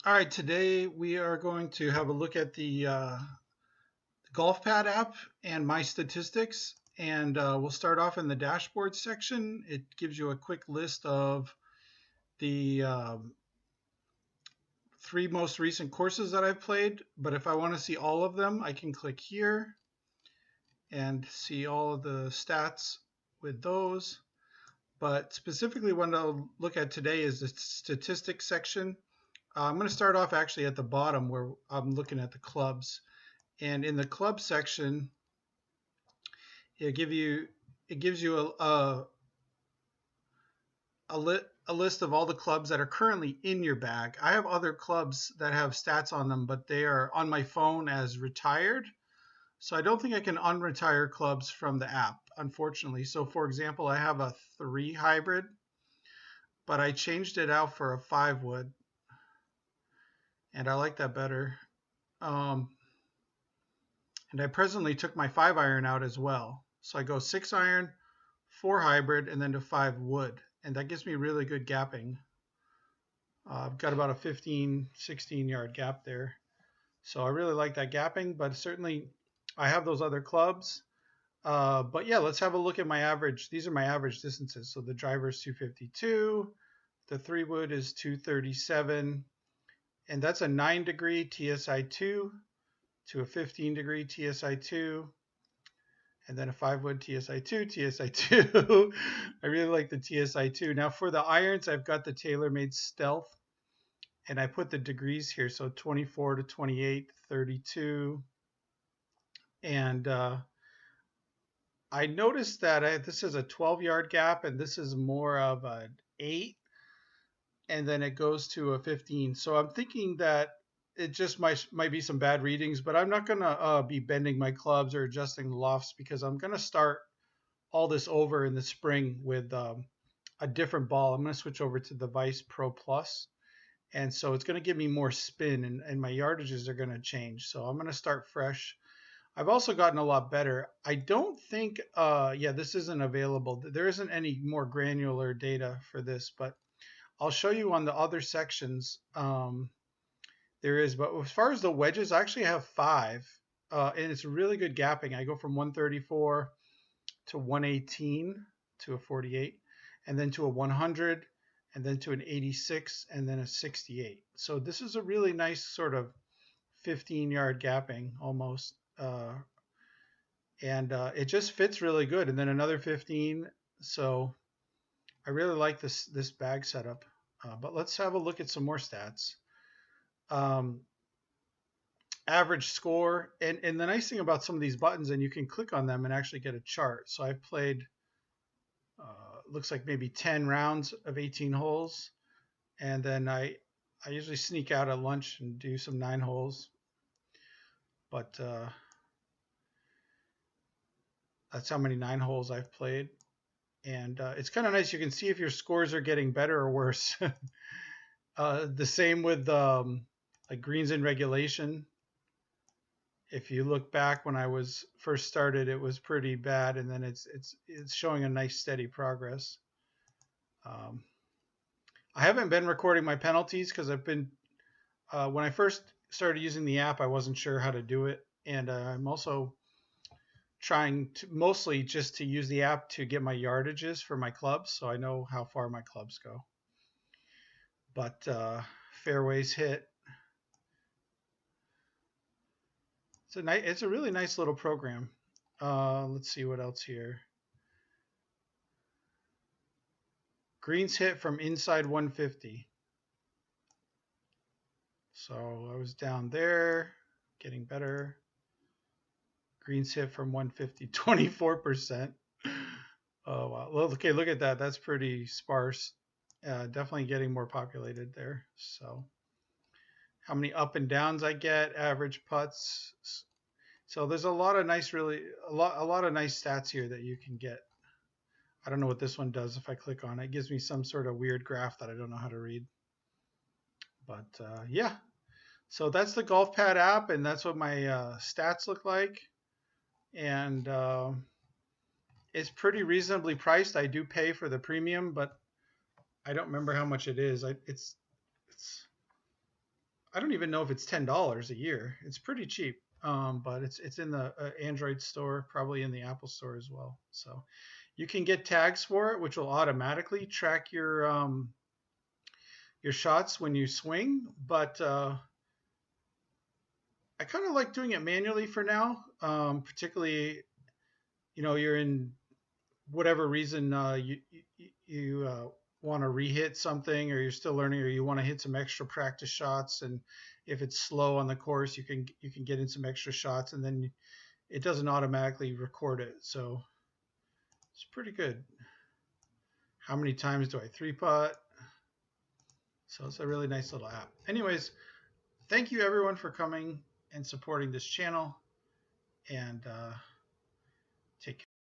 All right, today we are going to have a look at the GolfPad app and my statistics. And we'll start off in the dashboard section. It gives you a quick list of the three most recent courses that I've played. But if I want to see all of them, I can click here and see all of the stats with those. But specifically, what I'll look at today is the statistics section. I'm going to start off actually at the bottom where I'm looking at the clubs. And in the club section, it gives you a list of all the clubs that are currently in your bag. I have other clubs that have stats on them, but they are on my phone as retired. So I don't think I can unretire clubs from the app, unfortunately. So for example, I have a 3 hybrid, but I changed it out for a 5 wood, and I like that better. Um, and I presently took my 5 iron out as well. So I go 6 iron, 4 hybrid, and then to 5 wood. And that gives me really good gapping. I've got about a 15, 16 yard gap there. So I really like that gapping, but certainly I have those other clubs. But yeah, let's have a look at my average. These are my average distances. So the driver is 252, the 3 wood is 237, and that's a 9-degree TSI2 to a 15-degree TSI2. And then a 5 wood TSI2, TSI2. I really like the TSI2. Now for the irons, I've got the TaylorMade Stealth, and I put the degrees here. So 24 to 28, 32. And I noticed that this is a 12-yard gap, and this is more of an 8. And then it goes to a 15. So I'm thinking that it just might be some bad readings, but I'm not going to be bending my clubs or adjusting the lofts because I'm going to start all this over in the spring with a different ball. I'm going to switch over to the Vice Pro Plus. And so it's going to give me more spin, and my yardages are going to change. So I'm going to start fresh. I've also gotten a lot better. I don't think, yeah, this isn't available. There isn't any more granular data for this, but I'll show you on the other sections. There is, but as far as the wedges, I actually have 5, and it's really good gapping. I go from 134 to 118 to a 48, and then to a 100, and then to an 86, and then a 68. So this is a really nice sort of 15-yard gapping almost, and it just fits really good. And then another 15. So I really like this bag setup. But let's have a look at some more stats. Um, Average score, and the nice thing about some of these buttons, and you can click on them and actually get a chart. So I've played looks like maybe 10 rounds of 18 holes, and then I usually sneak out at lunch and do some 9 holes, but that's how many 9 holes I've played. And it's kind of nice. You can see if your scores are getting better or worse. The same with like greens in regulation. If you look back when I was first started, it was pretty bad, and then it's showing a nice steady progress. I haven't been recording my penalties because I've been when I first started using the app, I wasn't sure how to do it, and I'm also trying to mostly just to use the app to get my yardages for my clubs, so I know how far my clubs go. But fairways hit. It's a really nice little program. Let's see what else here. Greens hit from inside 150. So I was down there, getting better. Greens hit from 150, 24%. Oh, wow. Well, okay, look at that. That's pretty sparse. Definitely getting more populated there. So how many up and downs I get, average putts. So there's a lot of nice, really, a lot of nice stats here that you can get. I don't know what this one does. If I click on it, it gives me some sort of weird graph that I don't know how to read. But yeah, so that's the GolfPad app, and that's what my stats look like. And it's pretty reasonably priced. I do pay for the premium, but I don't remember how much it is. It's I don't even know if it's $10 a year. It's pretty cheap, but it's in the Android store, probably in the Apple store as well. So you can get tags for it, which will automatically track your shots when you swing. But I kind of like doing it manually for now, particularly you're in whatever reason you want to rehit something, or you're still learning, or you want to hit some extra practice shots, and if it's slow on the course, you can get in some extra shots, and then it doesn't automatically record it, so it's pretty good. How many times do I three putt? So it's a really nice little app. Anyways, thank you everyone for coming and supporting this channel, and take care.